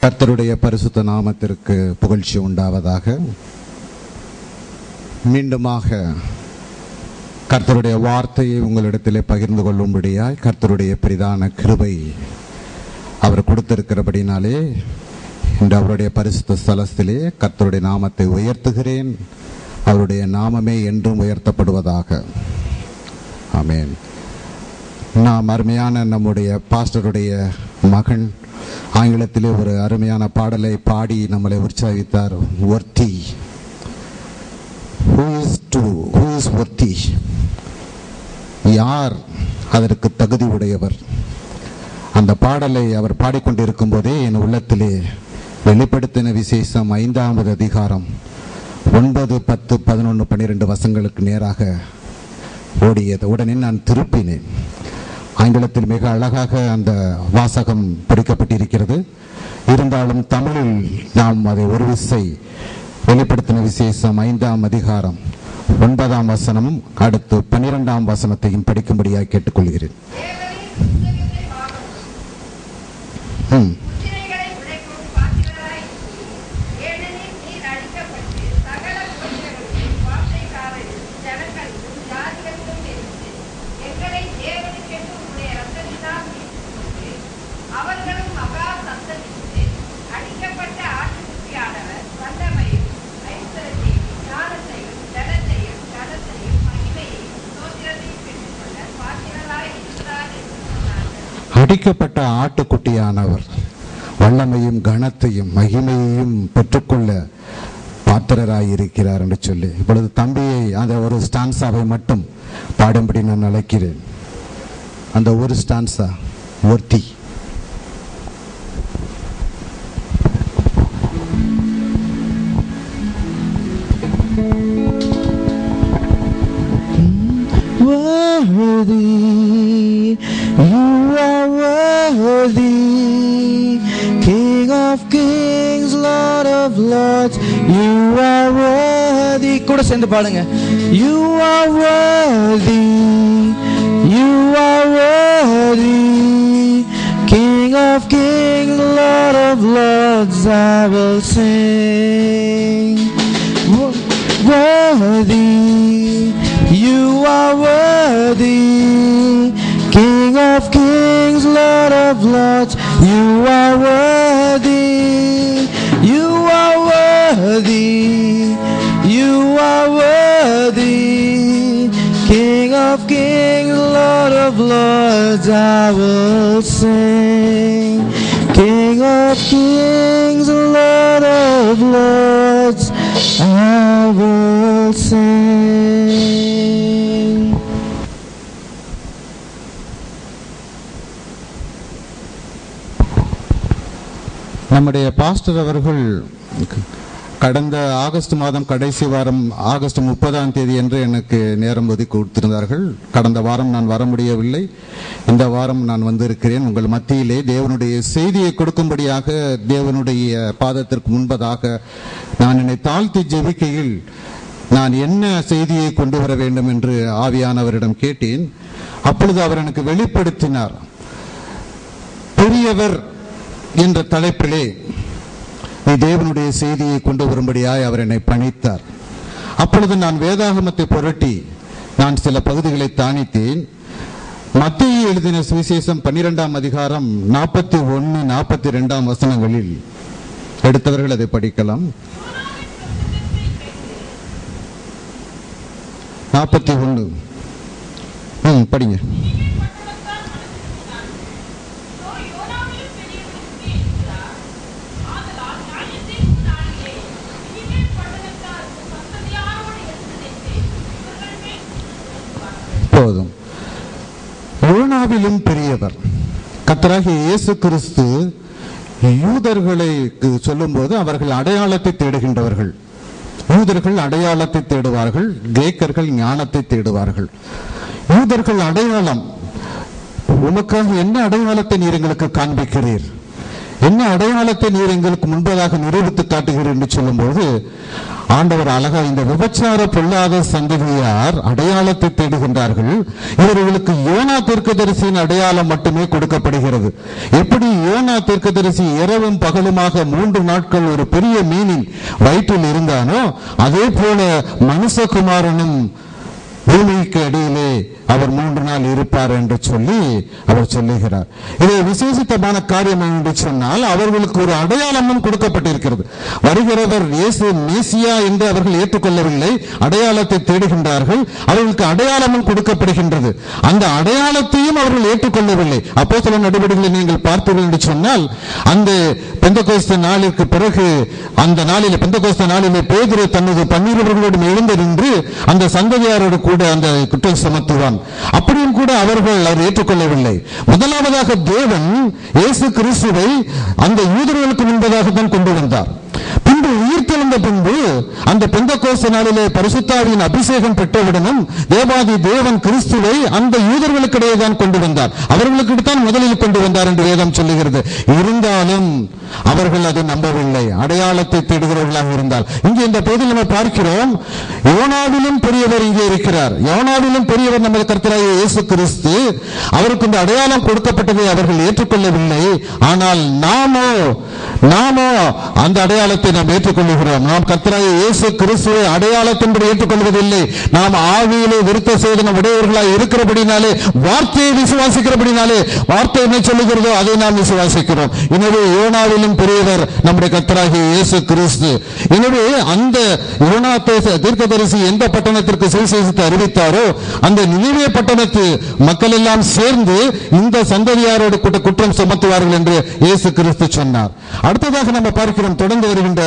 கர்த்தருடைய பரிசுத்த நாமத்திற்கு புகழ்ச்சி உண்டாவதாக. மீண்டுமாக கர்த்தருடைய வார்த்தையை உங்களிடத்திலே பகிர்ந்து கொள்ளும்படியாய் கர்த்தருடைய பெரிதான கிருபை அவர் கொடுத்திருக்கிறபடினாலே இன்று அவருடைய பரிசுத்த ஸ்தலத்திலே கர்த்தருடைய நாமத்தை உயர்த்துகிறேன். அவருடைய நாமமே என்றும் உயர்த்தப்படுவதாக. ஆமென். நாம் அருமையான நம்முடைய பாஸ்டருடைய மகன் ஆங்கிலத்திலே ஒரு அருமையான பாடலை பாடி நம்மளை உற்சாகித்தார். worthy, who is worthy, யார் அதற்கு தகுதி உடையவர்? அந்த பாடலை அவர் பாடிக்கொண்டிருக்கும் போதே என் உள்ளத்திலே வெளிப்படுத்தின விசேஷம் 5ஆம் அதிகாரம் 9, 10, 11, 12 வசனங்களுக்கு நேராக ஓடியது. உடனே நான் திருப்பினேன். ஆங்கிலத்தில் மிக அழகாக அந்த வாசகம் பிடிக்கப்பட்டிருக்கிறது. இருந்தாலும் தமிழில் நாம் அதை ஒரு விசை வெளிப்படுத்தின விசேஷம் 5ஆம் அதிகாரம் 9ஆம் வசனமும் அடுத்து 12ஆம் வசனத்தையும் படிக்கும்படியாக கேட்டுக்கொள்கிறேன். அடிக்கப்பட்ட ஆட்டுக்குட்டியானவர் வல்லமையும் கனத்தையும் மகிமையையும் பெற்றுக்கொள்ள பாத்திரராயிருக்கிறார் என்று சொல்லி இப்பொழுது தம்பியை அந்த ஒரு ஸ்டான்ஸாவை மட்டும் பாடும்படி நான் அழைக்கிறேன். அந்த ஒரு stanza worthy. Worthy, you are worthy, King of kings, Lord of lords, you are worthy. கூட சேர்ந்து பாடுங்க. You are worthy, you are worthy, King of kings, Lord of lords, I will sing. Worthy, you are worthy, King of kings, Lord of lords, you are worthy, you are worthy, you are worthy, King of kings, Lord of lords, I will sing. King of kings, Lord of lords, I will sing. நம்முடைய pastor அவர்கள் கடந்த August மாதம் கடைசி வாரம் August 30ஆம் தேதி என்று எனக்கு நேரம் ஒதுக்கி கொடுத்திருந்தார்கள். கடந்த வாரம் நான் வர முடியவில்லை. இந்த வாரம் நான் வந்திருக்கிறேன். உங்கள் மத்தியிலே தேவனுடைய செய்தியை கொடுக்கும்படியாக தேவனுடைய பாதத்திற்கு முன்பதாக நான் என்னை தாழ்த்தி ஜெபிக்கையில் நான் என்ன செய்தியை கொண்டு வர வேண்டும் என்று ஆவியானவரிடம் கேட்டேன். அப்பொழுது அவர் எனக்கு வெளிப்படுத்தினார். பெரியவர் என்ற தலைப்பிலே நீ தேவனுடைய செய்தியை கொண்டு வரும்படியாய் அவர் என்னை பணித்தார். அப்பொழுது நான் வேதாகமத்தை புரட்டி நான் சில பகுதிகளை தானித்தேன். மத்தேயு எழுதின சுவிசேஷம் 12ஆம் அதிகாரம் 41, 42 வசனங்களில் எடுத்தவர்கள் அதை படிக்கலாம். 41 படிங்க. போதும். யோனாவிலும் பெரியவர். கர்த்தராகிய இயேசு கிறிஸ்து யூதர்களை சொல்லும் போது அவர்கள் அடையாளத்தை தேடுகின்றவர்கள். யூதர்கள் அடையாளத்தை தேடுவார்கள், கிரேக்கர்கள் ஞானத்தை தேடுவார்கள். யூதர்கள் அடையாளம், உமக்காக என்ன அடையாளத்தை நீர் எங்களுக்கு காண்பிக்கிறீர் என்ன அடையாளத்தை நீர் எங்களுக்கு முன்பதாக நிரூபித்து காட்டுகிறீர் என்று சொல்லும்போது ஆண்டவர் அழகா, இந்த விபச்சார பொல்லாத சந்ததியார் அடையாளத்தை தேடுகின்றார்கள், இவர்களுக்கு யோனா தீர்க்கதரிசியின் அடையாளம் மட்டுமே கொடுக்கப்படுகிறது. எப்படி யோனா தீர்க்கதரிசி இரவும் பகலுமாக 3 நாட்கள் ஒரு பெரிய மீனின் வயிற்றில் இருந்தானோ, அதே போல மனுஷகுமாரனும் பூமிக்கு அடியிலே அவர் 3 நாள் இருப்பார் என்று சொல்லி அவர் சொல்லுகிறார். இது விசேஷித்தமான காரியம் என்று சொன்னால் அவர்களுக்கு ஒரு அடையாளமும் கொடுக்கப்பட்டிருக்கிறது. வருகிறவர் இயேசு மேசியா என்று அவர்கள் ஏற்றுக்கொள்ளவில்லை, அடையாளத்தை தேடுகின்றார்கள். அவர்களுக்கு அடையாளமும் கொடுக்கப்படுகின்றது. அந்த அடையாளத்தையும் அவர்கள் ஏற்றுக்கொள்ளவில்லை. அப்போஸ்தலர் நடவடிக்கைகளை நீங்கள் பார்த்தீர்கள் என்று சொன்னால், அந்த பெந்தெகோஸ்தே நாளிற்கு பிறகு அந்த நாளிலே பெந்தெகோஸ்தே நாளிலே பேதுரு தனது 12 எழுந்து நின்று அந்த சந்ததியாரோடு கூட அந்த குற்றம் சுமத்துவான். அப்படியும் கூட அவர்கள் அவர் ஏற்றுக்கொள்ளவில்லை. முதலாவதாக தேவன் இயேசு கிறிஸ்துவை அந்த யூதர்களுக்கு முன்பதாக தான் கொண்டு வந்தார். பின்பு உயிர்த்தெழுந்த பின்பு அந்த பெந்தெகோஸ்தே நாளிலே பரிசுத்தாவியின் அபிஷேகம் பெற்றவுடனும் தேவாதி தேவன் கிறிஸ்துவை அந்த யூதர்களுக்கிடையே தான் கொண்டு வந்தார். அவர்களுக்கு தான் முதலில் கொண்டு வந்தார் என்று வேதம் சொல்லுகிறது. இருந்தாலும் அவர்கள் அதை நம்பவில்லை, அடையாளத்தை தேடுகிறவர்களாக இருந்தால். இங்கே இந்த பகுதியில் நம்ம பார்க்கிறோம், யோனாவிலும் பெரியவர் இங்கே இருக்கிறார். யோனாவிலும் பெரியவர் நமது கர்த்தராகிய இயேசு கிறிஸ்து. அவருக்கு இந்த அடையாளம் கொடுக்கப்பட்டதை அவர்கள் ஏற்றுக்கொள்ளவில்லை. ஆனால் நாமோ அந்த அடையாளத்தை நாம் ஏற்றுக்கொள்ளுகிறோம். நாம் கர்த்தராகிய இயேசு கிறிஸ்துவை அடையாளத்தின்படி ஏற்றுக்கொள்வதில்லை. நாம் ஆவியிலே விருத்த சேதனம் உடையவர்களாய் இருக்கிறபடினாலே, வார்த்தையை விசுவாசிக்கிறபடினாலே, வார்த்தை என்ன சொல்லுகிறதோ அதை நாம் விசுவாசிக்கிறோம். எனவே யோனாவிலும் பெரியவர் நம்முடைய கர்த்தராகிய இயேசு கிறிஸ்து. எனவே அந்த யோனா தீர்க்கதரிசி எந்த பட்டணத்திற்கு சுவிசேஷத்தை அறிவித்தாரோ அந்த நினிவே பட்டணத்து மக்கள் எல்லாம் சேர்ந்து இந்த சந்ததியாரோடு குற்றம் சுமத்துவார்கள் என்று இயேசு கிறிஸ்து சொன்னார். அடுத்ததாக நம்ம பார்க்கிறோம், தொடர்ந்து வருகின்ற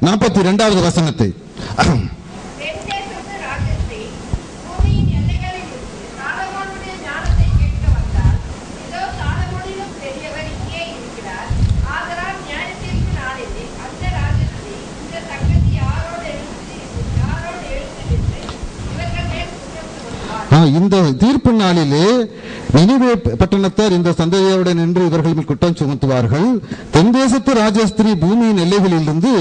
42வது வசனத்தை. இந்த தீர்ப்பு நாளிலே நினிவே பட்டணத்தார் இந்த சந்ததியோடு நின்று இவர்கள் மேல் குற்றம் சுமத்துவார்கள். தென் தேசத்து ராஜஸ்திரி பூமியின் எல்லைகளில் இருந்து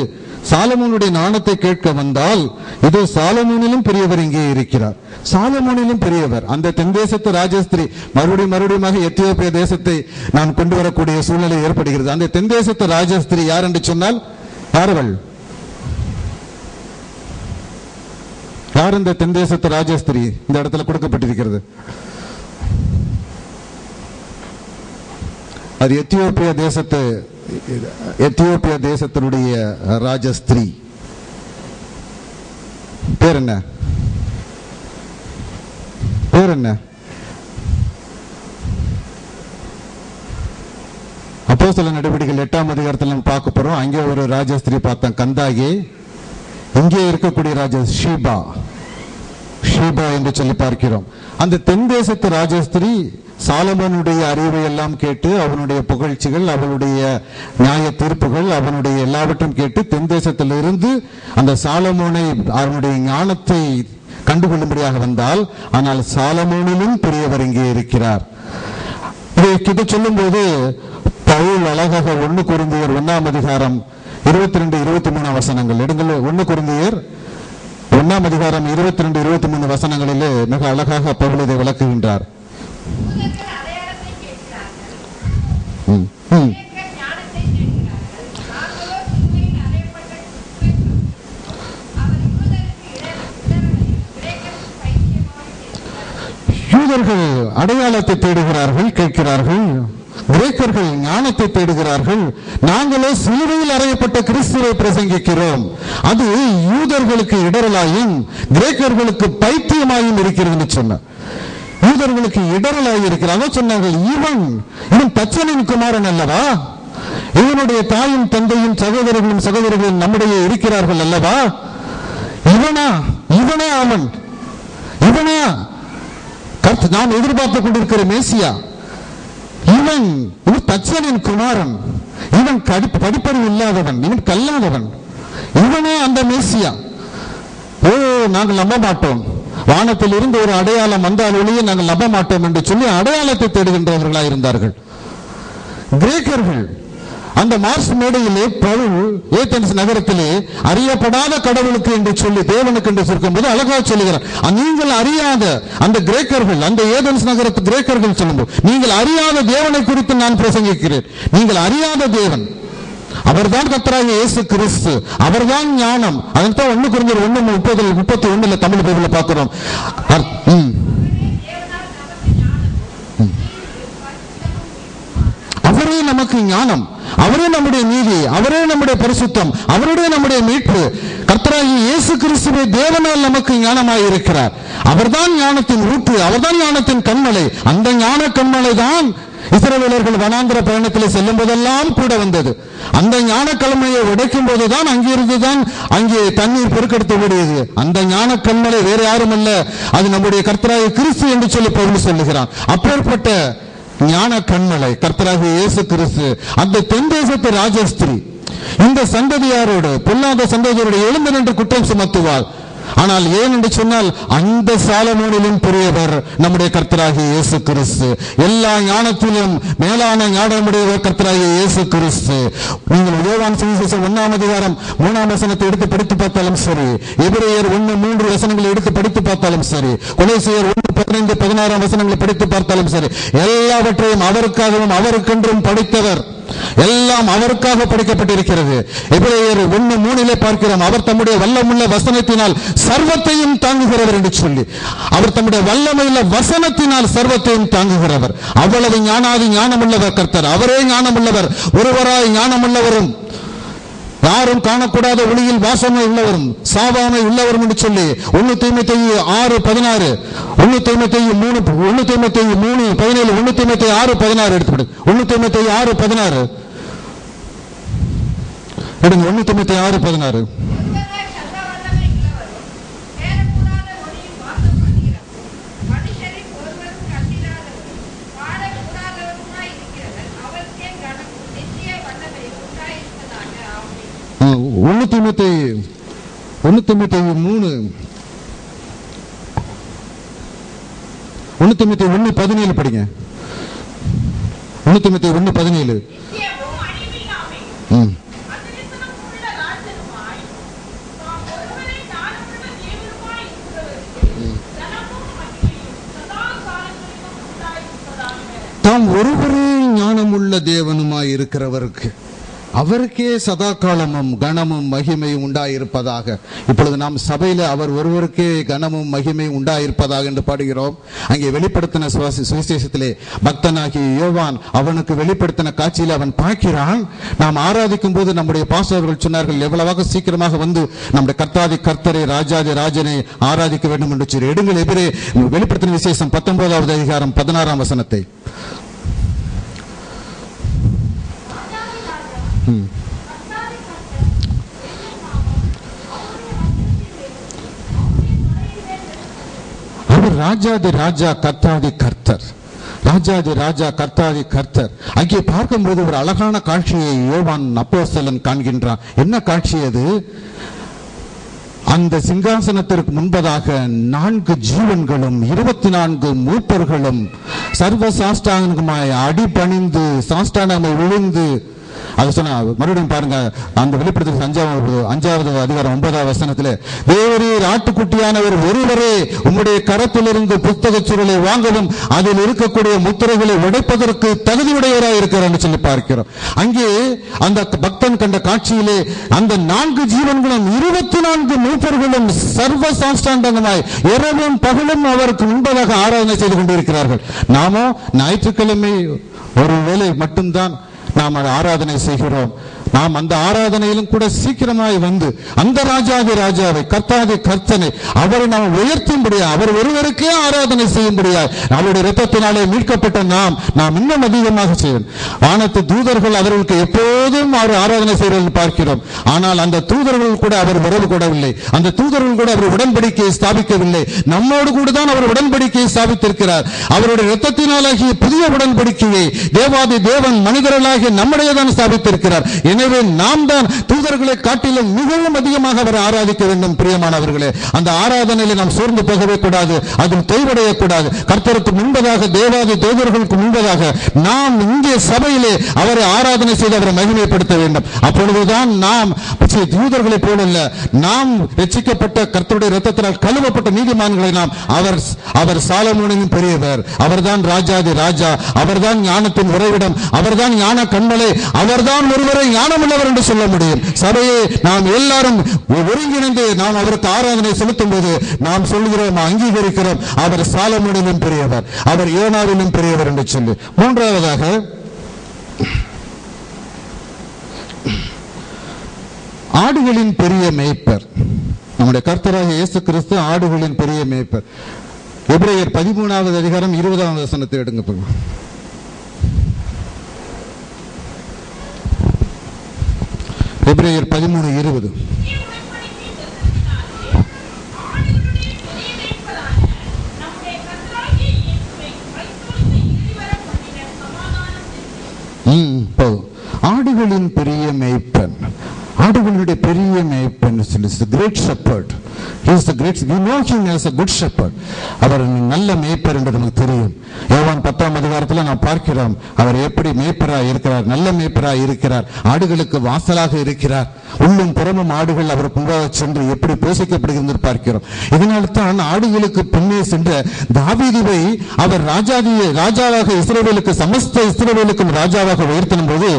சாலமோனுடைய நாணத்தை கேட்க வந்தால், இதோ சாலமோனிலும் பெரியவர் இங்கே இருக்கிறார். சாலமோனிலும் பெரியவர் அந்த தென் தேசத்து ராஜஸ்திரி மறுபடியும் எத்தியோப்பிய தேசத்தை நான் கொண்டு வரக்கூடிய சூழ்நிலை ஏற்படுகிறது. அந்த தென் தேசத்து ராஜஸ்திரி யார் என்று சொன்னால் யாரவள்? யார் இந்த தென் தேசத்து ராஜஸ்திரி? இந்த இடத்துல கொடுக்கப்பட்டிருக்கிறது. அது எத்தியோப்பிய தேசத்தினுடைய ராஜஸ்திரி. பேர் என்ன? அப்போஸ்தலர் நடவடிக்கைகள் 8ஆம் அதிகாரத்தில் நம்ம பார்க்க போறோம். அங்கே ஒரு ராஜஸ்திரி பார்த்தோம், கந்தாகே. இங்கே இருக்கக்கூடிய ராஜா ஷீபா என்று சொல்லி பார்க்கிறோம். அந்த தென் தேசத்து ராஜஸ்திரி சாலமோனுடைய அறிவை எல்லாம் கேட்டு, அவனுடைய புகழ்ச்சிகள், அவனுடைய நியாய தீர்ப்புகள், அவனுடைய எல்லாவற்றையும் கேட்டு தென் தேசத்திலிருந்து அந்த சாலமோனை அவனுடைய ஞானத்தை கண்டுகொள்ளும்படியாக வந்தால், ஆனால் சாலமோனிலும் பெரியவர் இங்கே இருக்கிறார். இதை சொல்லும் போது பவுல் அழகாக 1 கொரிந்தியர் 1ஆம் அதிகாரம் 22-23 வசனங்கள் எடுங்கள். 1 கொரிந்தியர் 1ஆம் அதிகாரம் 22-23 வசனங்களிலே மிக அழகாக பவுல் இதை விளக்குகின்றார். யூதர்கள் அடையாளத்தை தேடுகிறார்கள், கேட்கிறார்கள். கிரேக்கர்கள் ஞானத்தை தேடுகிறார்கள். நாங்களோ சிலுவையில் அறையப்பட்ட கிறிஸ்துவை பிரசங்கிக்கிறோம். அது யூதர்களுக்கு இடரலாயும் கிரேக்கர்களுக்கு பைத்தியமாயும் இருக்கிறது சொன்னார். யூதர்களுக்கு இடரலாய் இருக்கிறாங்க சொன்னார்கள். இவன் தச்சனின் குமாரன் அல்லவா? இவனுடைய தாயும் தந்தையும் சகோதரர்களும் நம்முடைய இருக்கிறார்கள் அல்லவா? இவனே அவன், இவனே நாம் எதிர்பார்த்துக் கொண்டிருக்கிற மேசியா. இவன் தச்சனின் குமாரன், இவன் படிப்பறிவு இல்லாதவன், இவன் கல்லாதவன், இவனே அந்த மேசியா. நாங்கள் நம்ப மாட்டோம், வானத்தில் இருந்து ஒரு அடையாளம் வந்தால் ஒளியை நாங்கள் நம்ப மாட்டோம் என்று சொல்லி அடையாளத்தை தேடுகின்றவர்களாக இருந்தார்கள். கிரேக்கர்கள் அந்த மார்ஸ் மேடையிலே பவுல் ஏதென்ஸ் நகரத்திலே அறியப்படாத கடவுளுக்கு என்று சொல்லி தேவனுக்கு என்று சொல்லும்போது அழகாக சொல்லுகிறார், நீங்கள் அறியாத அந்த கிரேக்கர்கள், அந்த ஏதென்ஸ் நகரத்து கிரேக்கர்கள் சொல்லும்போது நீங்கள் அறியாத தேவனை குறித்து நான் பிரசங்கிக்கிறேன். நீங்கள் அறியாத தேவன் அவர்தான் கர்த்தராகிய இயேசு கிறிஸ்து, அவர்தான் ஞானம். அதான் 1 கொரிந்தியர் 1:31 தமிழ் பைபிள்ல பார்க்கிறோம். அவரே நமக்கு ஞானம், அவரே நம்முடைய நீதி, அவரே நம்முடைய பரிசுத்தம், அவருடைய நம்முடைய மீட்பு. கர்த்தராகிய இயேசு கிறிஸ்துவே தேவனால் நமக்கு ஞானமாய் இருக்கிறார். அவர்தான் ஞானத்தின் ஊற்று, அவர்தான் ஞானத்தின் கண்மலை. அந்த ஞான கண்மலை தான் இஸ்ரவேலர்கள் வனாந்திர பயணத்தில் செல்லும் போதெல்லாம் கூட வந்தது. அந்த ஞான கல்மலையை உடைக்கும் போதுதான் அங்கிருந்துதான் அங்கே தண்ணீர் பெருக்கெடுத்து ஓடியது. அந்த ஞான கல்மலை வேற யாரும் அல்ல, அது நம்முடைய கர்த்தராகிய கிறிஸ்து என்று சொல்லி பவுல் சொல்லுகிறான். அப்பேற்பட்ட ஞான கண்மலை கர்த்தராகிய இயேசு கிறிஸ்து, அந்த தென் தேசத்து ராஜஸ்திரி இந்த சந்ததியாரோடு பொல்லாத சந்ததியோடு எழுந்து நின்று குற்றம் சுமத்துவார். ஆனால் ஏன் என்று சொன்னால் அந்த சாலமோனிலும் பெரியவர் நம்முடைய கர்த்தராகிய இயேசு கிறிஸ்து. எல்லா ஞானத்திலும் மேலான ஞானமுடையவர் கர்த்தராகிய இயேசு கிறிஸ்து. நீங்கள் யோவான் சுவிசேஷம் 1ஆம் அதிகாரம் 3ஆம் வசனத்தை எடுத்து படித்து பார்த்தாலும் சரி, எபிரேயர் 1:3 வசனங்களை எடுத்து படித்து பார்த்தாலும் சரி, கொலோசியர் 1:15-16 வசனங்களை படித்து பார்த்தாலும் சரி, எல்லாவற்றையும் அவருக்காகவும் அவருக்கென்றும் படித்தவர். எல்லாம் அவருக்காக படைக்கப்பட்டிருக்கிறது. எபிரேயர் 1:3 பார்க்கிறோம், அவர் தம்முடைய வல்லமுள்ள வசனத்தினால் சர்வத்தையும் தாங்குகிறவர் என்று சொல்லி, அவர் தம்முடைய வல்லமையுள்ள வசனத்தினால் சர்வத்தையும் தாங்குகிறவர். அவ்வளவு ஞானமுள்ளவர் கர்த்தர். அவரே ஞானமுள்ளவர், ஒருவராய் ஞானமுள்ளவரும், யாரும் காணக்கூடாத ஒளியில் வாசமை உள்ளவரும் சாவாமை உள்ளவரும் என்று சொல்லி 1 தீமோத்தேயு 6:16, 1 தீமோத்தேயு 3:17, 1 தீமோத்தேயு 6:16 எடுத்துவிடு. 1 தீமோத்தேயு 6:16 எடுங்க. 1 தீமோத்தேயு 6:16 1 தீமோத்தேயு 1:17 படிங்க. 1 தீமோத்தேயு 1:17 தாம் ஒருவரே ஞானமுள்ள தேவனுமாய் இருக்கிறவருக்கு அவருக்கே சதா காலமும் கனமும் மகிமையும் உண்டாயிருப்பதாக. இப்பொழுது நாம் சபையில அவர் ஒருவருக்கே கனமும் மகிமையும் உண்டாயிருப்பதாக என்று பாடுகிறோம். அங்கே வெளிப்படுத்தின சுவிசேஷத்திலே பக்தனாகிய யோவான் அவனுக்கு வெளிப்படுத்தின காட்சியில் அவன் பார்க்கிறான். நாம் ஆராதிக்கும் போது நம்முடைய பாஸ்டர்கள் சொன்னார்கள், எவ்வளவாக சீக்கிரமாக வந்து நம்முடைய கர்த்தாதி கர்த்தரை ராஜாதி ராஜனை ஆராதிக்க வேண்டும் என்று சொல்லி. எடுங்கள் எதிரே வெளிப்படுத்தின விசேஷம் 19ஆவது அதிகாரம் 16ஆம் வசனத்தை. அவர் ராஜாதி ராஜா கர்த்தாதி கர்த்தர், ராஜாதி ராஜா கர்த்தாதி கர்த்தர். அங்கே பார்க்கும்போது ஒரு அழகான காட்சியை யோவான் அப்போஸ்தலன் காண்கின்றான். என்ன காட்சி அது? அந்த சிங்காசனத்திற்கு முன்பதாக 4 ஜீவன்களும் 24 மூப்பர்களும் சர்வ சாஷ்டாங்கமாய் அடிபணிந்து சாஷ்டாங்கமாய் விழுந்து, அது சொன்ன மறுபடியும் பாருங்க, அந்த வெளிப்படுத்தல் 5ஆவது அதிகாரம் 9ஆவது வசனத்திலே, தேவரீர் ஆட்டுக்குட்டியானவர் ஒருவரே உம்முடைய கரத்திலிருந்து புத்தக சுருளை வாங்கவும் அதில் இருக்கக்கூடிய முத்திரைகளை உடைப்பதற்கு தகுதியுடையவராய் இருக்கிறார் என்று சொல்லி பார்க்கிறோம். அங்கே அந்த பக்தன் கண்ட காட்சியிலே அந்த 4 ஜீவன்களும் 24 மூப்பர்களும் சர்வ சாஷ்டாங்கமாய் இரவும் பகலும் அவருக்கு முன்பதாக ஆராதனை செய்து கொண்டிருக்கிறார்கள். நாமோ ஞாயிற்றுக்கிழமை ஒரு வேளை மட்டும்தான் நாம் ஆராதனை செய்கிறோம். நாம் அந்த ஆராதனையிலும் கூட சீக்கிரமாய் வந்து அந்த ராஜாதி ராஜாவை கர்த்தாதி கர்த்தனை அவரை நாம் உயர்த்தும்படியா, அவர் ஒருவருக்கே ஆராதனை செய்யும்படியா அவருடைய இரத்தத்தினாலே மீட்கப்பட்ட நாம் இன்னும் அதிகமாக செய்வோம். வானத்து தூதர்கள் அவர்களுக்கு எப்போதும் அவர் ஆராதனை செய்வதை பார்க்கிறோம். ஆனால் அந்த தூதர்கள் கூட அவர் உறவு கூடவில்லை, அந்த தூதர்கள் கூட அவர் உடன்படிக்கையை ஸ்தாபிக்கவில்லை. நம்மோடு கூட தான் அவர் உடன்படிக்கையை ஸ்தாபித்திருக்கிறார். அவருடைய இரத்தத்தினாலாகிய புதிய உடன்படிக்கையை தேவாதி தேவன் மனிதர்களாகிய நம்முடைய தான் ஸ்தாபித்திருக்கிறார். எனவே நாம் தான் தூதர்களை காட்டிலும் மிகவும் அதிகமாக அவரை ஆராதிக்க வேண்டும். பிரியமானவர்களே, அந்த ஆராதனையில நாம் சோர்ந்து போகவே கூடாது, அதில் தொய்வடைய கூடாது. கர்த்தருக்கு முன்பதாக, தேவாதி தேவர்களுக்கு முன்பதாக நாம் இங்கே சபையிலே அவரை ஆராதனை செய்து அவரை மகிமைப்படுத்த வேண்டும். அப்பொழுதுதான் நாம் தூதர்களை போல அல்ல, நாம் ரட்சிக்கப்பட்ட கர்த்தருடைய இரத்தத்தினால் கழுவப்பட்ட நீதிமான்களை நாம் அவர் சாலமோனின் பெரியவர், அவர்தான் ராஜாதி ராஜா, அவர்தான் ஞானத்தின் உறைவிடம், அவர்தான் ஞான கண்மலை, அவர்தான் ஒருவரை ஞானமுள்ளவர் என்று சொல்ல முடியும். சபையை நாம் எல்லாரும் ஒருங்கிணைந்து நாம் அவருக்கு ஆராதனை செலுத்தும் போது நாம் சொல்கிறோம், அங்கீகரிக்கிறோம், அவர் சாலமோனிலும் பெரியவர், அவர் யோனாவிலும் பெரியவர் என்று சொல்லி. மூன்றாவதாக ஆடுகளின் பெரிய மேய்ப்பர். நம்முடைய கர்த்தராகிய இயேசு கிறிஸ்து ஆடுகளின் பெரிய மேய்ப்பர். எபிரேயர் 13வது அதிகாரம் 20வது வசனத்தை எடுங்க. எபிரேயர் 13:20. ஆடுகளின் பெரிய மேய்ப்பன், ஆடுகளுடைய பெரிய மேய்ப்பன், great shepherd. He is the great, we know him as a good shepherd. அவர் நல்ல மேய்ப்பர் என்று நமக்கு தெரியும். யோவான் 10ஆம் அதிகாரத்தில் நாம் பார்க்கிறோம் அவர் எப்படி மேய்ப்பராய் இருக்கிறார், நல்ல மேய்ப்பராய் இருக்கிறார், ஆடுகளுக்கு வாசலாக இருக்கிறார். உள்ளும் புறமும் ஆடுகள் அவருக்கு முன்பாக சென்று எப்படி போஷிக்கப்படுகிறது பார்க்கிறோம். இதனால் தான் ஆடுகளுக்கு பின்னே சென்ற தாவீதுவை அவர் ராஜாவாக இஸ்ரவேலுக்கு, சமஸ்த இஸ்ரவேலுக்கும் ராஜாவாக உயர்த்தின போது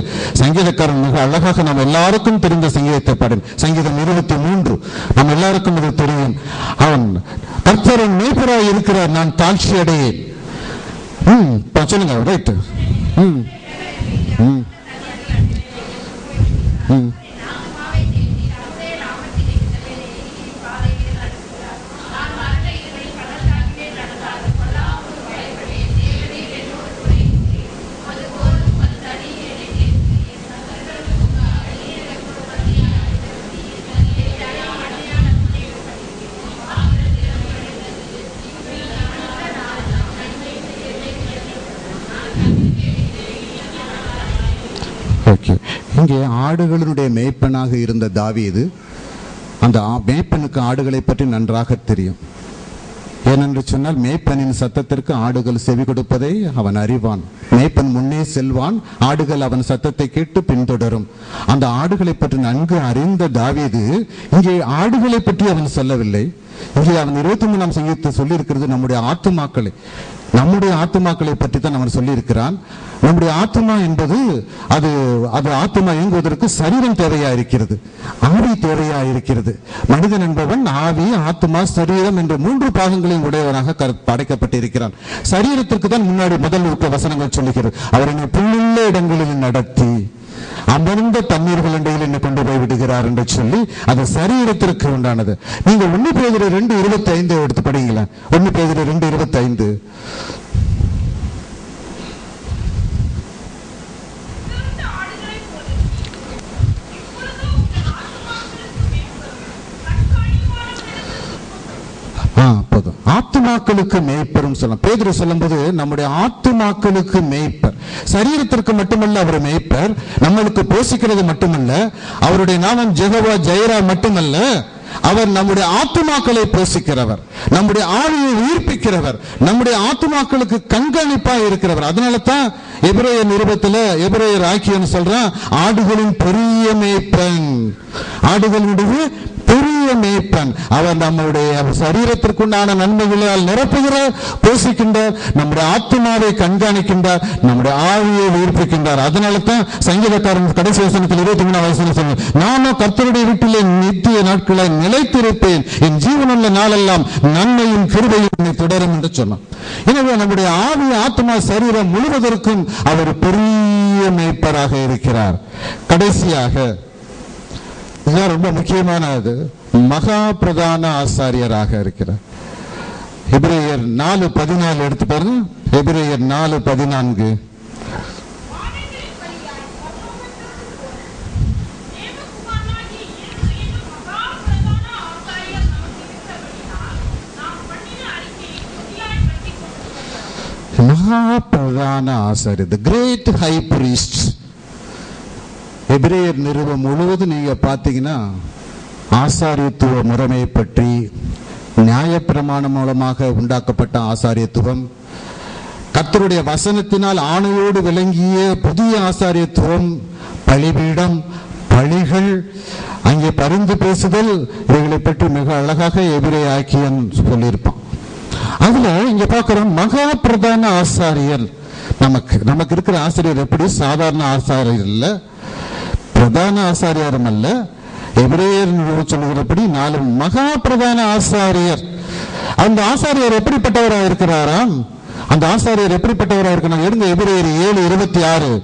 சங்கீதக்காரன் மிக அழகாக நாம் எல்லாருக்கும் தெரிந்த சங்கீதத்தை பாடும். சங்கீதம் 23 நம்ம எல்லாருக்கும் இது தெரியும். அவன் கர்த்தரின் மேய்ப்பராய் இருக்கிறார், நான் தாழ்ச்சி அடையேன். சொல்லுங்க, ரைட். இங்கே ஆடுகளுடைய மேய்ப்பனாக இருந்த தாவீது, அந்த மேய்ப்பனுக்கு ஆடுகளை பற்றி நன்றாக தெரியும். ஏனென்று சொன்னால் மேய்ப்பனின் சத்தத்திற்கு ஆடுகள் செவி கொடுப்பதை அவன் அறிவான். மேய்ப்பன் முன்னே செல்வான், ஆடுகள் அவன் சத்தத்தை கேட்டு பின்தொடரும். அந்த ஆடுகளை பற்றி நன்கு அறிந்த தாவீது இங்கே ஆடுகளை பற்றி அவன் சொல்லவில்லை. இங்கே அவன் 23ஆம் சங்கீதத்தை சொல்லி இருக்கிறது நம்முடைய ஆத்துமாக்களை பற்றி தான் அவன் சொல்லி இருக்கிறான். நம்முடைய ஆத்மா என்பது அது ஆத்மா இயங்குவதற்கு சரீரம் தேவையா இருக்கிறது, ஆவி தேவையா இருக்கிறது. மனிதன் என்பவன் ஆவி, ஆத்மா, சரீரம் என்ற 3 பாகங்களையும் உடையவனாக படைக்கப்பட்டிருக்கிறான். சரீரத்திற்கு தான் முன்னாடி முதல் வசனங்கள் சொல்லுகிறது, அவர் என்னை புல்லுள்ள இடங்களில் நடத்தி அமர்ந்த தண்ணீர்கள் இடையில் என்ன கொண்டு போய் விடுகிறார் என்று சொல்லி அது சரீரத்திற்கு உண்டானது. நீங்க 1 பேதுரு 2:25 எடுத்து படிங்களா. 1 பேதுரு 2:25. ஆத்துமாக்களுக்கு மேய்ப்பரும் சொல்லலாம். பேதுரு சொல்லும்போது நம்முடைய ஆத்துமாக்களுக்கு மேய்ப்பர், சரீரத்திற்கு மட்டுமல்ல அவர் மேய்ப்பர், நம்மளுக்கு போஷிக்கிறது மட்டுமல்ல, அவருடைய நாமம் ஜெகவா ஜெயரா மட்டுமல்ல, அவர் நம்முடைய ஆத்துமாக்களை போஷிக்கிறவர், நம்முடைய ஆவியை உயிர்ப்பிக்கிறவர், நம்முடைய ஆத்துமாக்களுக்கு கண்காணிப்பாக இருக்கிறவர். அதனால தான் எபிரேயர் நிருபத்தில் எபிரேயர் ஆக்கியன்னு சொல்றான், ஆடுகளின் பெரிய மேய்ப்பன், ஆடுகளுடைய பெரிய மேய்ப்பன். அவர் நம்முடைய சரீரத்திற்குண்டான நன்மைகளால் நிரப்புகிறார், போஷிக்கின்றார், நம்முடைய ஆத்மாவை கண்காணிக்கின்றார், நம்முடைய ஆவியை உயிர்ப்பிக்கின்றார். அதனால தான் சங்கீதக்காரன் கடைசி வசனத்தில் 23ஆம் வசனம் சொல்றார், நானும் கர்த்தருடைய வீட்டிலே நித்திய நாட்களை நிலைத்திருப்பேன், என் ஜீவனுள்ள நாளெல்லாம் நன்மையும் கிருபையும் என்னை தொடரும் என்று சொன்னார். எனவே நம்முடைய ஆவி, ஆத்மா, சரீரம் முழுவதற்கும் அவர் பெரிய மேய்ப்பராக இருக்கிறார். கடைசியாக ரொம்ப முக்கியமானது, மகா பிரதான ஆசாரியராக இருக்கிறார். எபிரேயர் 4:14 எடுத்து பாருங்க. எபிரேயர் 4:14. மகா பிரதான ஆசாரியர், the great high priest. எபிரேயர் நிருபம் முழுவதும் நீங்க பார்த்தீங்கன்னா ஆசாரியத்துவ முறைமை பற்றி, நியாயப்பிரமாணம் மூலமாக உண்டாக்கப்பட்ட ஆசாரியத்துவம், கர்த்தருடைய வசனத்தினால் ஆணையோடு விளங்கிய புதிய ஆசாரியத்துவம், பலிபீடம், பலிகள், அங்கே பரிந்து பேசுதல், இவைகளை பற்றி மிக அழகாக எபிரேய ஆக்கியன் சொல்லியிருப்பான். அதுல இங்க பார்க்கிறோம், மகா பிரதான ஆசாரியர். நமக்கு இருக்கிற ஆசிரியர் எப்படி? சாதாரண ஆசாரியர் இல்ல, பிரதான ஆசாரியரும் அல்ல. எபிரேயர் சொல்லுகிறபடி 4 மகா பிரதான ஆசாரியர். அந்த ஆசாரியர் எப்படிப்பட்டவராக இருக்கிறாராம்? அந்த ஆசாரியர் எப்படிப்பட்டவராக இருக்கிறார்? எடுங்க எபிரேயர் 7:26.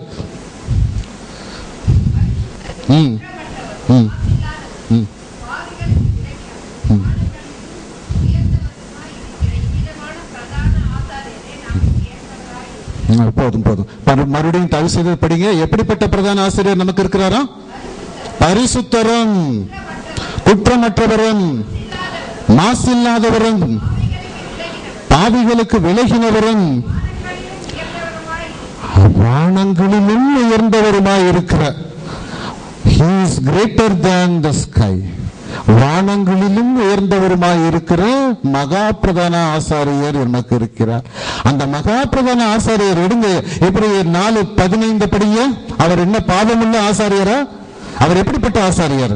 போதும் மறுபடியும் தயவு செய்து படிங்க. எப்படிப்பட்ட பிரதான ஆசிரியர் நமக்கு இருக்கிறாரா? பரிசுத்தரும், குற்றமற்றவரும், மாசில்லாதவரும், பாவிகளுக்கு விலகினவரும், வானங்களிலும் உயர்ந்தவருமாய் இருக்கிறார். He is greater than the sky. வானங்களிலும் உயர்ந்தவருமாய் இருக்கிற மகா பிரதான ஆசாரியர் நமக்கு இருக்கிறார். அந்த மகா பிரதான ஆசாரியர் எடுங்க எபிரேயர் 4:15 படிங்க. அவர் என்ன பாவமுள்ள ஆசாரியரா? அவர் எப்படிப்பட்ட ஆசாரியர்?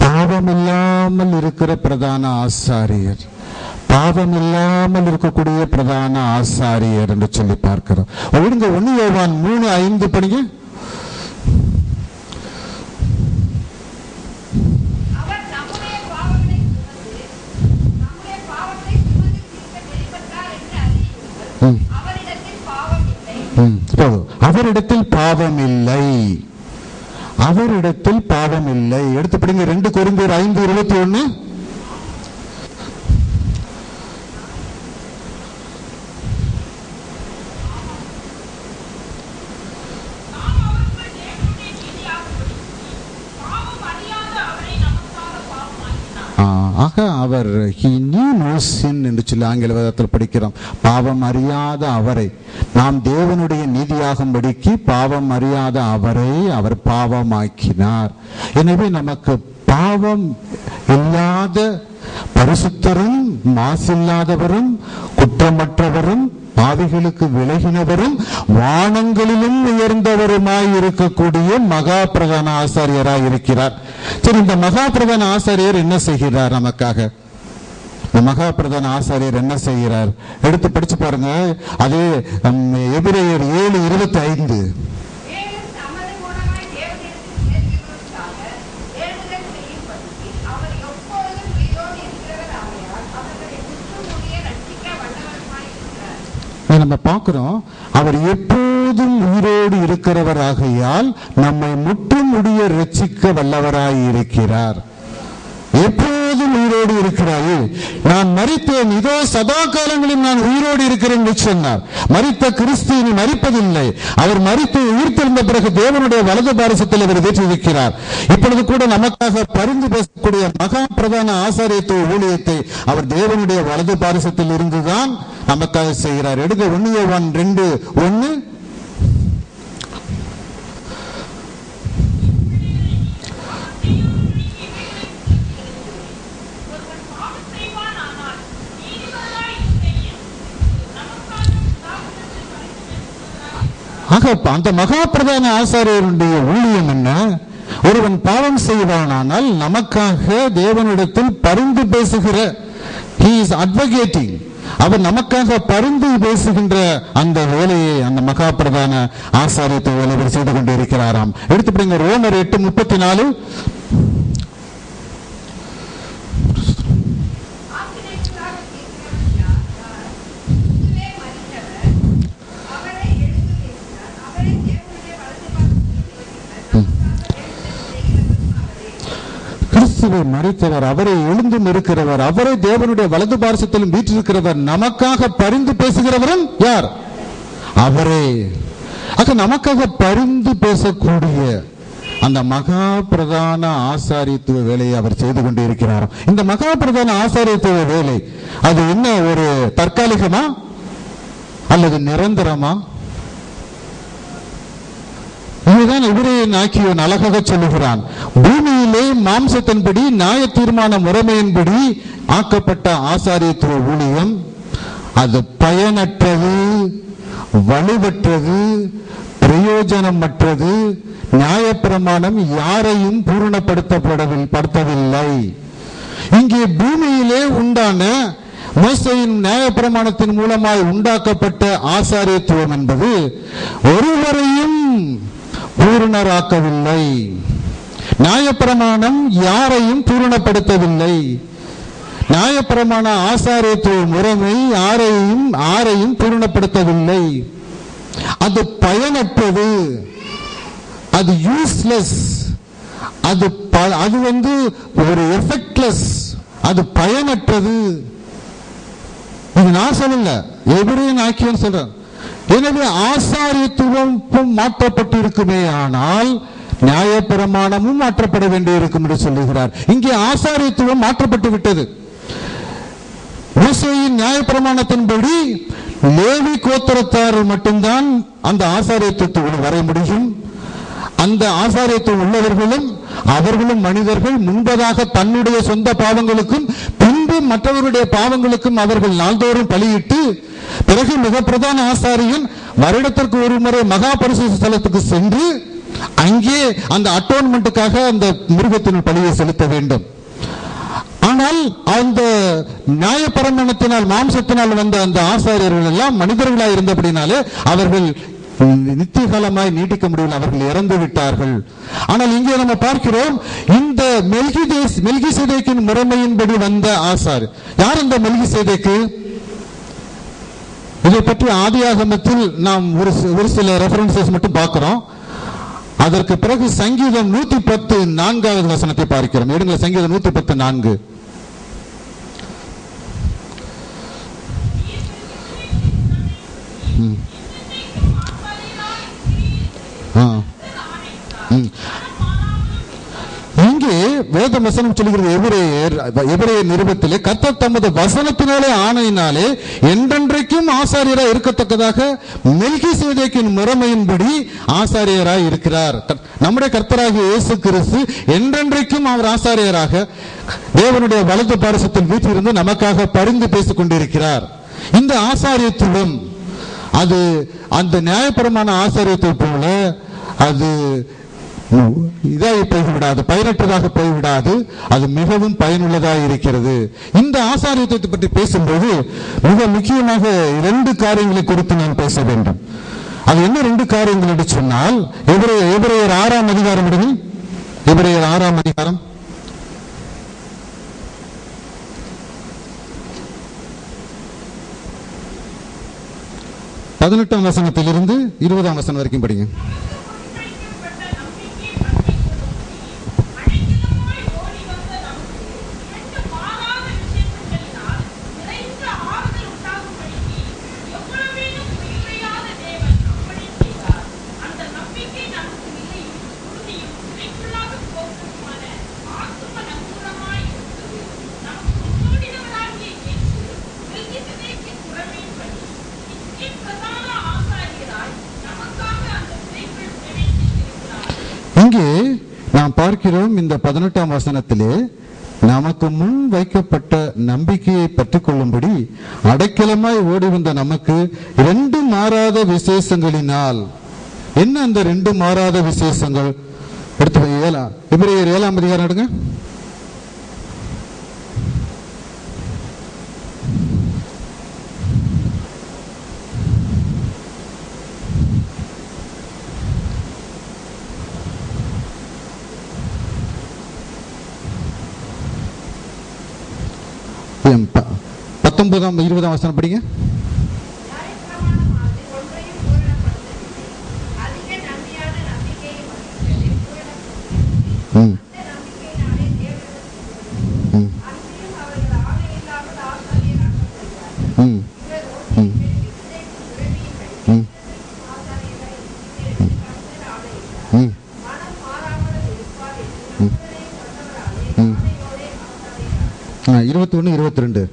பாவமில்லாமல் இருக்கிற பிரதான ஆசாரியர், பாவம் இல்லாமல் இருக்கக்கூடிய பிரதான ஆசாரியர் என்று சொல்லி பார்க்கிறோம். ஒழுங்க 1 யோவான் 3:5 படிங்க. அவரிடத்தில் பாவம் இல்லை, அவரிடத்தில் பாவம் இல்லை. எடுத்து படிங்க 2 கொரிந்தியர் 5:21. ஆக அவர் he knew no sin என்று சொல்லி ஆங்கில வேதத்தில் படிக்கிறோம். பாவம் அறியாத அவரை நாம் தேவனுடைய நீதியாகும்படிக்கு பாவம் அறியாத அவரை அவர் பாவமாக்கினார். எனவே நமக்கு பாவம் இல்லாத பரிசுத்தரும், மாசில்லாதவரும், குற்றமற்றவரும், பாவிகளுக்கு விலகினவரும், வானங்களிலும் உயர்ந்தவருமாய் இருக்கக்கூடிய மகா பிரதான ஆசாரியராய் இருக்கிறார். சரி, இந்த மகா பிரதான ஆசாரியர் என்ன செய்கிறார் நமக்காக? இந்த மகா பிரதான ஆசாரியர் என்ன செய்கிறார்? எடுத்து படிச்சு பாருங்க. அது எபிரேயர் 7:25. நம்ம பார்க்கிறோம், அவர் எப்போதும் உயிரோடு இருக்கிறவராகையால் நம்மை முற்றும் முடிய ரட்சிக்க வல்லவராய் இருக்கிறார். எப்போதும் உயிரோடு இருக்கிறார். நான் மரித்தேன், இதோ சதா காலங்களில் நான் உயிரோடு இருக்கிறேன் என்று சொன்னார். மரித்த கிறிஸ்து இனி மரிப்பதில்லை. அவர் மரித்து உயிர்த்தெழுந்த பிறகு தேவனுடைய வலது பாரசத்தில் அவர் வீற்றிருக்கிறார். இப்பொழுது கூட நமக்காக பரிந்து பேசக்கூடிய மகா பிரதான ஆசாரியத்துவ ஊழியத்தை அவர் தேவனுடைய வலது பாரசத்தில் இருந்துதான் நமக்காக செய்கிறார். எடுக்க 1 யோவான் 2:1. அந்த மகா பிரதான ஆசாரியருடைய ஊழியம் என்ன? ஒருவன் பாவம் செய்வானால் நமக்காக தேவனிடத்தில் பரிந்து பேசுகிற, he is advocating, அவர் நமக்காக பரிந்து பேசுகின்ற அந்த வேலையை அந்த மகா பிரதான ஆசாரியத்தை வேலை செய்து கொண்டு இருக்கிறாராம். எடுத்துப்படிங்க ரோமர் 8:34. கிறிஸ்துவை மரித்தவர், அவரை எழுந்தும் இருக்கிறவர், அவரை தேவனுடைய வலது பாரசத்திலும் வீற்றிருக்கிறவர், நமக்காக பரிந்து பேசுகிறவரும் யார்? அவரே. ஆக நமக்காக பரிந்து பேசக்கூடிய அந்த மகா பிரதான ஆசாரியத்துவ வேலையை அவர் செய்து கொண்டிருக்கிறார். இந்த மகா பிரதான ஆசாரியத்துவ வேலை அது என்ன, ஒரு தற்காலிகமா அல்லது நிரந்தரமா? இதுதான் எபிரேயன் ஆக்கியோன் அழகாக சொல்லுகிறான். பூமியிலே மாம்சத்தின்படி நியாய தீர்மான முறைமையின்படி ஆக்கப்பட்ட ஆசாரியத்துவ ஊழியம் அது பயனற்றது, வலுவற்றது, பிரயோஜனமற்றது. நியாயப்பிரமாணம் யாரையும் பூரணப்படுத்தவில்லை. இங்கே பூமியிலே உண்டான மோசேயின் நியாயப்பிரமாணத்தின் மூலமாய் உண்டாக்கப்பட்ட ஆசாரியத்துவம் என்பது ஒருவரையும் பூரணராக்கவில்லை. நியாயப்பிரமாணம் யாரையும் பூரணப்படுத்தவில்லை. நியாயப்பிரமாண ஆசாரியத்துவ முறைமை யாரையும் பூரணப்படுத்தவில்லை. அது பயனற்றது, அது யூஸ்லெஸ், அது ஒரு எஃபெக்ட்லெஸ், அது பயனற்றது. இது நான் சொல்லல, எபிரேயன் ஆக்கியோன் சொல்றேன். எனவே ஆசாரியத்துவம் மாற்றப்பட்டிருக்குமே ஆனால் நியாயப்பிரமாணமும் மாற்றப்பட வேண்டியிருக்கும் என்று சொல்லுகிறார். இங்கே ஆசாரியத்துவம் மாற்றப்பட்டு விட்டது. மோசேயின் நியாயப்பிரமாணத்தின்படி லேவி கோத்திரத்தார் மட்டும்தான் அந்த ஆசாரியத்துவம் வர முடியும். அந்த ஆசாரியத்துவம் உள்ளவர்களும் அவர்களும் மனிதர்கள் முன்பதாக தன்னுடைய சொந்த பாவங்களுக்கும் பின்பு மற்றவருடைய பாவங்களுக்கும் அவர்கள் நாள்தோறும் பலியிட்டு பிறகு மிக பிரதான ஆசாரியன் வருடத்திற்கு ஒரு முறை மகா பரிசுத்த ஸ்தலத்துக்கு சென்று அங்கே அந்த அட்டோன்மெண்ட்டுக்காக அந்த மிருகத்தின் பலியை செலுத்த வேண்டும். ஆனால் அந்த நியாயப்பிரமாணத்தினால் மாம்சத்தினால் வந்த அந்த ஆசாரியர்கள் எல்லாம் மனிதர்களாய் இருந்தபடினாலே அவர்கள் நித்திய காலமாய் நீட்டிக்க முடியவில்லை, அவர்கள் இறந்து விட்டார்கள். ஆனால் இங்கே நம்ம பார்க்கிறோம், இந்த மெல்கிசேதேக்கின் முறைமையின்படி வந்த ஆசார் யார்? இந்த மெல்கிசேதேக்கு. இதை பற்றி ஆதியாகமத்தில் நாம் ஒரு சில ரெஃபரன்சஸ் மட்டும் பார்க்கிறோம். அதற்கு பிறகு சங்கீதம் 110 4வது வசனத்தை பார்க்கிறோம். எடுங்க, சங்கீதம் 110 4. இங்கே வேத வசனம் சொல்லுகிறது, எபிரேயர் நிருபத்திலே கர்த்தர் தமது வசனத்தினாலே ஆணையினாலே என்றென்றைக்கும் ஆசாரியராய் இருக்கத்தக்கதாக மெல்கிசேதேக்கின் முறைமையின்படி ஆசாரியராய் இருக்கிறார். நம்முடைய கர்த்தராகிய இயேசு கிறிஸ்து என்றென்றைக்கும் அவர் ஆசாரியராக தேவனுடைய வலது பாரசத்தில் வீட்டிலிருந்து நமக்காக பரிந்து பேசிக் கொண்டிருக்கிறார். இந்த ஆசாரியத்துவம் அது அந்த நியாயப்பிரமாண ஆசாரியத்துவம் போல அது இதாகி போய்விடாது, பயனற்றதாக போய்விடாது, அது மிகவும் பயனுள்ளதாக இருக்கிறது. இந்த ஆசாரியத்துவத்தை பற்றி பேசும்போது மிக முக்கியமாக 2 காரியங்களை குறித்து நான் பேச வேண்டும். அது என்ன 2 காரியங்கள் என்று சொன்னால், எபிரேயர் 6ஆம் அதிகாரம் எடுங்க. எபிரேயர் 6ஆம் அதிகாரம் 18ஆம் வசனத்திலிருந்து 20ஆம் வசனம் வரைக்கும் படிங்க. இங்கே நாம் பார்க்கிறோம், இந்த 18ஆம் வசனத்திலே நமக்கு முன் வைக்கப்பட்ட நம்பிக்கையை பற்றி கொள்ளும்படி அடைக்கலமாய் ஓடி வந்த நமக்கு 2 மாறாத விசேஷங்களினால். என்ன அந்த 2 மாறாத விசேஷங்கள்? எடுத்து எபிரேயர் 7ஆம் அதிகாரம் எடுங்க. பத்தொன்பதாம் 20ஆம் வசனம் படிங்க. 21, 22.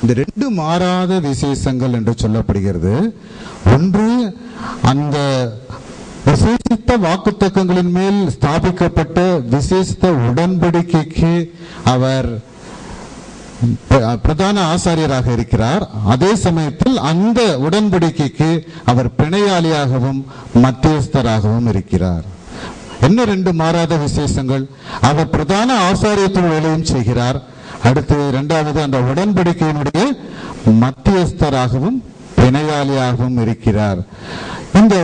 இந்த ரெண்டு மாறாத விசேஷங்கள் என்று சொல்லப்படுகிறது. ஒன்று, அந்த விசேஷித்த வாக்குத்தத்தங்களின் மேல் ஸ்தாபிக்கப்பட்ட விசேஷித்த உடன்படிக்கைக்கு அவர் பிரதான ஆசாரியராக இருக்கிறார். அதே சமயத்தில் அந்த உடன்படிக்கைக்கு அவர் பிணையாளியாகவும் மத்தியஸ்தராகவும் இருக்கிறார். என்ன ரெண்டு மாறாத விசேஷங்கள்? அவர் பிரதான ஆசாரியத்துவ வேலையும் செய்கிறார். அடுத்து இரண்டாவது, அந்த உடன்படிக்கையினுடைய மத்தியஸ்தராகவும் பிணையாளியாகவும் இருக்கிறார். இந்த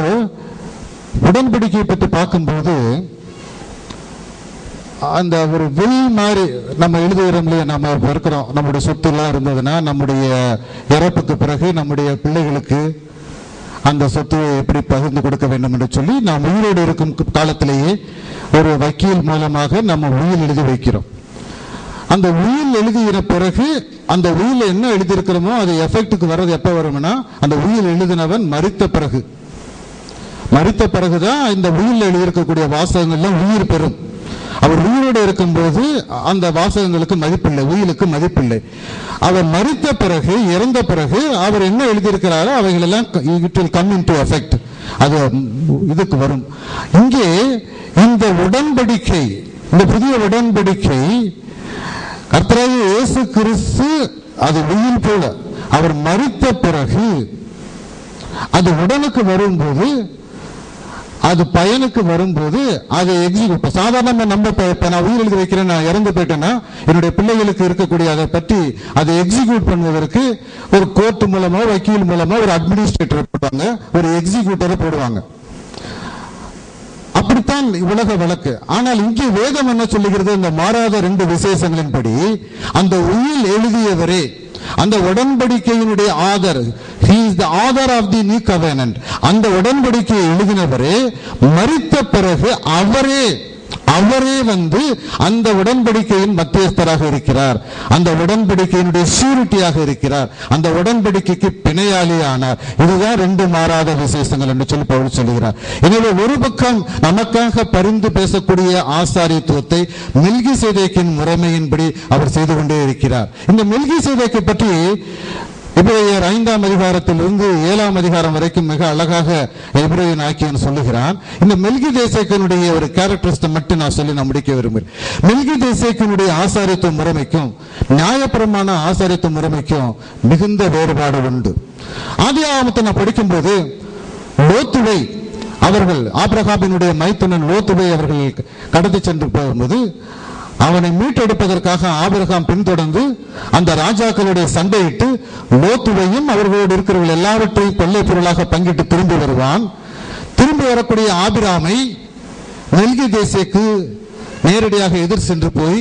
உடன்படிக்கையை பற்றி பார்க்கும்போது அந்த ஒரு வில் மாதிரி நம்ம எழுதுகிறோம் இல்லையா, நம்ம இருக்கிறோம், நம்முடைய சொத்துலாம் இருந்ததுன்னா நம்முடைய இறப்புக்கு பிறகு நம்முடைய பிள்ளைகளுக்கு அந்த சொத்தை எப்படி பகிர்ந்து கொடுக்க வேண்டும் என்று சொல்லி நாம் உயிரோடு இருக்கும் காலத்திலேயே ஒரு வக்கீல் மூலமாக நம்ம உயில் எழுதி வைக்கிறோம். அந்த உயில் எழுதின பிறகு அந்த உயில என்ன எழுதியிருக்கிறோமோ அது எஃபெக்டுக்கு வர்றது எப்ப வரும்னா, அந்த உயில் எழுதினவன் மரித்த பிறகுதான் இந்த உயில் எழுதியிருக்கக்கூடிய வாசகங்கள்லாம் உயிர் பெறும். அவர் உயிரோடு இருக்கும்போது அந்த வாசகங்களுக்கு மதிப்பில்லை, உயிலுக்கு மதிப்பில்லை. அவர் மரித்த பிறகு, இறந்த பிறகு அவர் என்ன எழுதியிருக்கிறாரோ அவைகள் எல்லாம் it will come into effect, அது இதுக்கு வரும். இங்கே இந்த உடன்படிக்கை, இந்த புதிய உடன்படிக்கை கர்த்தராகிய இயேசு கிறிஸ்து அது உயில் போல அவர் மரித்த பிறகு அது உடனுக்கு வரும்போது, அது பயனுக்கு வரும்போது அது எக்ஸிக்யூட். சாதாரண நம்ம நான் உயிர் எழுதி வைக்கிறேன், நான் இறந்து போயிட்டேன்னா என்னுடைய பிள்ளைகளுக்கு இருக்கக்கூடிய அதை பற்றி அதை எக்ஸிக்யூட் பண்ணுவதற்கு ஒரு கோர்ட் மூலமா, வக்கீல் மூலமா ஒரு அட்மினிஸ்ட்ரேட்டர் போடுவாங்க, ஒரு எக்ஸிக்யூட்டரை போடுவாங்க. அப்படித்தான் உலக வழக்கு. ஆனால் இங்கே வேதம் என்ன சொல்லுகிறது? இந்த மாறாத ரெண்டு விசேஷங்களின்படி அந்த உயில் எழுதியவரே, அந்த உடன்படிக்கையினுடைய author, he is the author of the new covenant, அந்த உடன்படிக்கையை எழுதினவரே மரித்த பிறகு அவரே வந்து அந்த உடன்படிக்கையின் மத்தியஸ்தராக இருக்கிறார், அந்த உடன்படிக்கையினுடைய ஷூரிட்டியாக இருக்கிறார், அந்த உடன்படிக்கைக்கு பிணையாளியானார். இதுதான் ரெண்டு மாறாத விசேஷங்கள் என்று சொல்லி பவுல் சொல்லுகிறார். எனவே ஒரு பக்கம் நமக்காக பரிந்து பேசக்கூடிய ஆசாரியத்துவத்தை மெல்கிசேதேக்கின் முறைமையின்படி அவர் செய்து கொண்டே இருக்கிறார். இந்த மெல்கிசேதேக்கை பற்றி எபிரேயர் 5ஆம் அதிகாரத்திலிருந்து 7ஆம் அதிகாரம் வரைக்கும் மிக அழகாக எபிரேயன் ஆக்கியன் சொல்லுகிறான். இந்த மெல்கிசேதேக்கினுடைய ஒரு கேரக்டரிஸ்டிக் மட்டும் நான் சொல்லி நான் முடிக்க விரும்புகிறேன். மெல்கிசேதேக்கினுடைய ஆசாரியத்துவ முறைமைக்கும் நியாயப்பிரமாண ஆசாரியத்துவ முறைமைக்கும் மிகுந்த வேறுபாடு உண்டு. ஆதியாகமத்தை நான் படிக்கும்போது லோத்துவை அவர்கள், ஆபிரகாமினுடைய மைத்துனன் லோத்துவை அவர்கள் கடத்தி சென்று போகும்போது அவனை மீட்டெடுப்பதற்காக ஆபிரகாம் பின்தொடர்ந்து அந்த ராஜாக்களுடைய சண்டையிட்டு லோத்துவையும் அவர்களோடு இருக்கிறவர்கள் எல்லாவற்றையும் கொள்ளை பொருளாக பங்கிட்டு திரும்பி வருவான். திரும்பி வரக்கூடிய ஆபிராமை மெல்கிசேதேக்கு நேரடியாக எதிர் சென்று போய்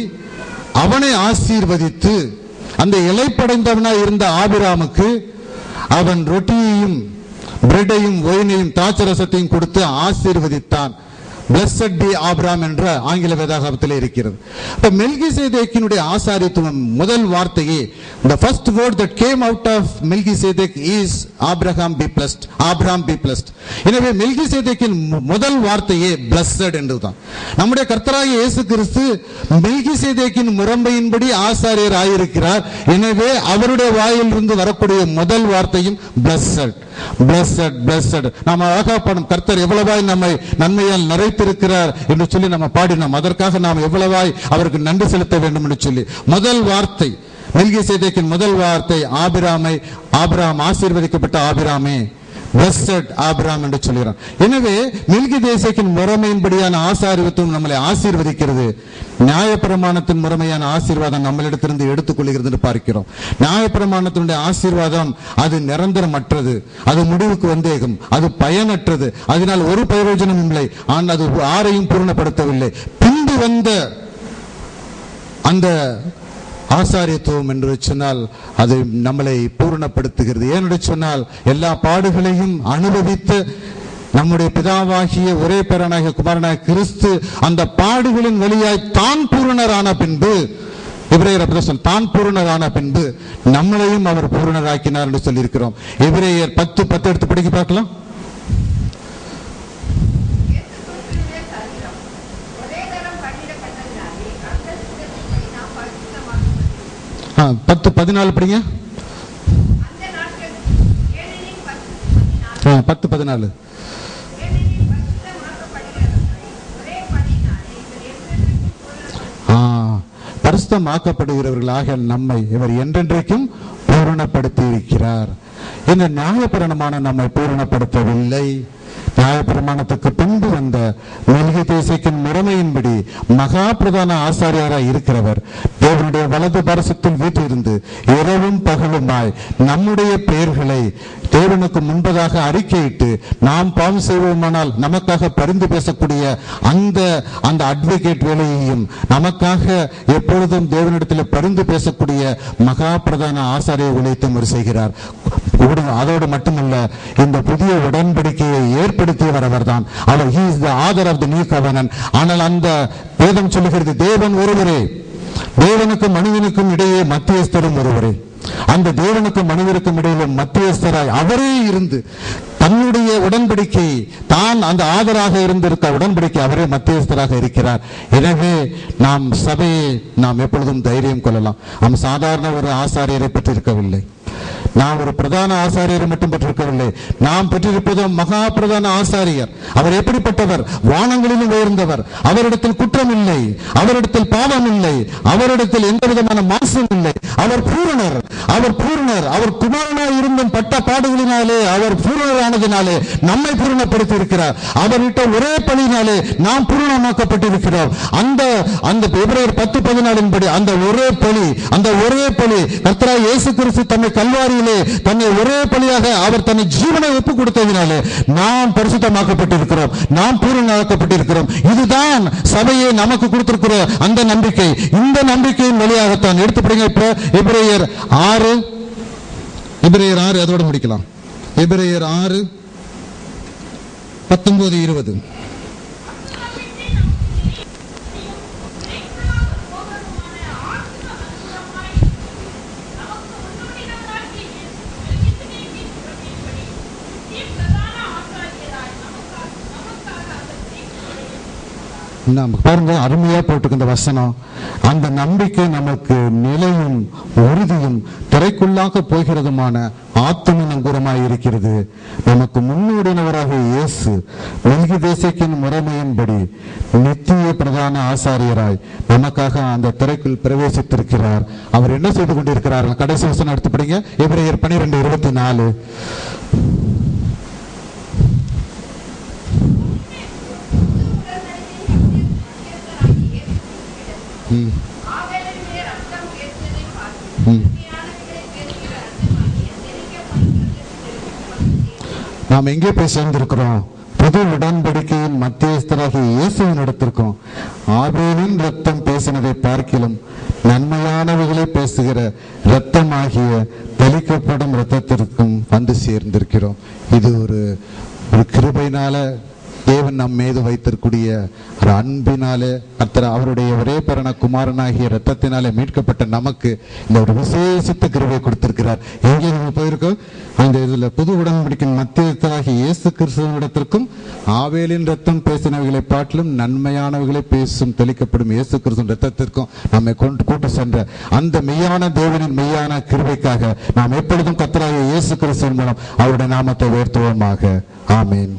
அவனை ஆசீர்வதித்து, அந்த இலைப்படைந்தவனாய் இருந்த ஆபிராமுக்கு அவன் ரொட்டியையும் பிரெட்டையும் ஒயினையும் திராட்சரசத்தையும் கொடுத்து ஆசீர்வதித்தான். Blessed be Abraham என்ற ஆங்கில வேதாகமத்தில் இருக்கிறது. இப்ப மெல்கிசேதேக்கினுடைய ஆசாரியத்துவம் முதல் வார்த்தையே, the first word that came out of Melchizedek is Abraham be blessed, Abraham be blessed. எனவே மெல்கிசேதேக்கின் முதல் வார்த்தையே blessed என்றுதான். நம்முடைய கர்த்தராகிய இயேசு கிறிஸ்து மெல்கிசேதேக்கின் முறைமையின்படி ஆசாரியர் ஆயிருக்கிறார். எனவே அவருடைய வாயிலிருந்து வரக்கூடிய முதல் வார்த்தையும் blessed, blessed, blessed. நாம் அழகா பாடும், கர்த்தர் எவ்வளவாய் நம்மை நன்மையால் நிறைத்திருக்கிறார் என்று சொல்லி நம்ம பாடினோம். அதற்காக நாம் எவ்வளவாய் அவருக்கு நன்றி செலுத்த வேண்டும் என்று சொல்லி முதல் வார்த்தை மெல்கிசேதேக்கின் முதல் வார்த்தை ஆபிரகாம் ஆசீர்வதிக்கப்பட்ட ஆபிராமே, blessed ஆபிரகாம் என்று சொல்கிறார். எனவே மெல்கிசேதேக்கின் முறைமையின்படியான ஆசீர்வாதம் நம்மளை ஆசீர்வதிக்கிறது. நியாயப்பிரமாணத்தின் முறைமையான ஆசீர்வாதம் நம்மளிடத்திலிருந்து எடுத்துக்கொள்கிறது என்று பார்க்கிறோம். நியாயப்பிரமாணத்தினுடைய ஆசீர்வாதம் அது நிரந்தரமற்றது, அது முடிவுக்கு வந்தேகும், அது பயனற்றது, அதனால் ஒரு பிரயோஜனம் இல்லை, ஆனால் அது யாரையும் பூர்ணப்படுத்தவில்லை. பின்பு வந்த அந்த ஆசாரியத்துவம் என்று சொன்னால் அது நம்மளை பூரணப்படுத்துகிறது. ஏனென்று சொன்னால் எல்லா பாடுகளையும் அனுபவித்த நம்முடைய பிதாவாகிய ஒரே பேரனாகிய குமாரனாகிய கிறிஸ்து அந்த பாடுகளின் வழியாய் தான் பூரணரான பின்பு எபிரேயர் அப்போஸ்தலன் தான் பூரணரான பின்பு நம்மளையும் அவர் பூரணராக்கினார் என்று சொல்லியிருக்கிறோம். எபிரேயர் 10:10 எடுத்து படிக்க பார்க்கலாம். 10:14 படிங்க. 10:14 பரிசுத்தமாக்கப்படுகிறவர்களாக நம்மை இவர் என்றென்றைக்கும் பூரணப்படுத்தி இருக்கிறார். இந்த நியாயப்பிரமாணம் நம்மை பூரணப்படுத்தவில்லை. நியாயப்பிரமாணத்துக்கு பின்பு வந்த மெல்கிசேதேக்கின் முறைமையின்படி மகா பிரதான ஆசாரியராய் இருக்கிறவர் தேவனுடைய வலது பரிசுத்தில் வீற்றிருந்து இரவும் பகலுமாய் நம்முடைய பெயர்களை தேவனுக்கு முன்பதாக அறிக்கையிட்டு நாம் பாவம் செய்வோமானால் நமக்காக பரிந்து பேசக்கூடிய அந்த அட்வொகேட் வேலையையும் நமக்காக எப்பொழுதும் தேவனிடத்தில் பரிந்து பேசக்கூடிய மகா பிரதான ஆசாரிய ஊழியத்தையும் அவர் செய்கிறார். அதோடு மட்டுமல்ல, இந்த புதிய உடன்படிக்கையை ஏற்படுத்தியவர் அவர்தான். அவர் he is the author of the new covenant. ஆனால் அந்த வேதம் சொல்லுகிறது தேவன் ஒருவரே, தேவனுக்கும் மனிதனுக்கும் இடையே மத்தியஸ்தரும் ஒருவரே. அந்த தேவனுக்கும் மனிதனுக்கும் இடையில மத்தியஸ்தராய் அவரே இருந்து தன்னுடைய உடன்படிக்கை தான் அந்த ஆதராக இருந்திருக்க உடன்படிக்கை அவரே மத்தியஸ்தராக இருக்கிறார். எனவே நாம் சபையை நாம் எப்பொழுதும் தைரியம் கொள்ளலாம். நாம் சாதாரண ஒரு ஆசாரியரை பெற்றிருக்கவில்லை, நாம் ஒரு பிரதான ஆசாரியரை மட்டும் பெற்றிருக்கவில்லை, நாம் பெற்றிருப்பது மகா பிரதான ஆசாரியர். அவர் எப்படிப்பட்டவர்? வானங்களிலும் உயர்ந்தவர். அவரிடத்தில் குற்றம் இல்லை, அவரிடத்தில் பாவம் இல்லை, அவரிடத்தில் எந்த விதமான மாசம் இல்லை. அவர் பூரணர், அவர் பூரணர். அவர் குமாரனாய் இருந்தும் பட்ட பாடுகளினாலே அவர் பூரணரானதினாலே நம்மை பூரணப்படுத்தி இருக்கிறார். அவர்கிட்ட ஒரே பலியினாலே நாம் பூரணமாக்கப்பட்டிருக்கிறோம். அந்த எபிரேயர் 10:14 படி அந்த ஒரே பலி கர்த்தராகிய இயேசு கிறிஸ்து தம்மை கல்வாரியிலே தன்னை ஒரே பலியாக அவர் தன்னை ஜீவனை ஒப்புக் கொடுத்ததினாலே நாம் பரிசுத்தமாக்கப்பட்டிருக்கிறோம், நாம் பூரணமாக்கப்பட்டிருக்கிறோம். இதுதான் சபையை நமக்கு கொடுத்திருக்கிற அந்த நம்பிக்கை. இந்த நம்பிக்கையின் வழியாகத்தான் எடுத்து படிங்க. இப்ப எபிரேயர் 6 அதோட முடிக்கலாம். எபிரேயர் 6:19-20 பாருங்க, அருமையா போட்டுக்கு இந்த வசனம். அந்த நம்பிக்கை நமக்கு நிலையும் உறுதியும் திரைக்குள்ளாக போகிறதுமான ஆத்தும நங்கூரமாய் இருக்கிறது. நமக்கு முன்னோடினவராக இயேசு மெல்கிசேதேக்கின் முறைமையின்படி நித்திய பிரதான ஆசாரியராய் நமக்காக அந்த திரைக்குள் பிரவேசித்திருக்கிறார். அவர் என்ன செய்து கொண்டிருக்கிறார்? கடைசி வசனம் எடுத்து படிங்க. எபிரேயர் 12:24 நாம் எங்கே போய் சேர்ந்திருக்கிறோம்? புது உடன்படிக்கையின் மத்தியஸ்தராகிய இயேசுவின் இடத்திற்கும் ஆபேலின் ரத்தம் பேசினதை பார்க்கிலும் நன்மையானவைகளை பேசுகிற இரத்தமாகிய தெளிக்கப்படும் இரத்தத்திற்கும் வந்து சேர்ந்திருக்கிறோம். இது ஒரு கிருபையினால தேவன் நம் மீது வைத்திருக்கூடிய ஒரு அன்பினாலே கர்த்தர் அவருடைய ஒரே பிறன குமாரனாகிய இரத்தத்தினாலே மீட்கப்பட்ட நமக்கு இந்த ஒரு விசேஷித்த கிருபை கொடுத்திருக்கிறார். எங்கே நம்ம போயிருக்கோம்? அந்த இதுல புது உடன்படிக்கையின் மத்தியஸ்தராகிய இயேசு கிறிஸ்துவினிடத்திற்கும் ஆபேலின் ரத்தம் பேசினவைகளை பாட்டிலும் நன்மையானவைகளை பேசும் தெளிக்கப்படும் இயேசு கிறிஸ்துவின் ரத்தத்திற்கும் நம்மை கூட்டு சென்ற அந்த மெய்யான தேவனின் மெய்யான கிருபைக்காக நாம் எப்பொழுதும் கர்த்தராகிய இயேசு கிறிஸ்துவின் மூலம் அவருடைய நாமத்தை உயர்த்துவோமாக. ஆமேன்.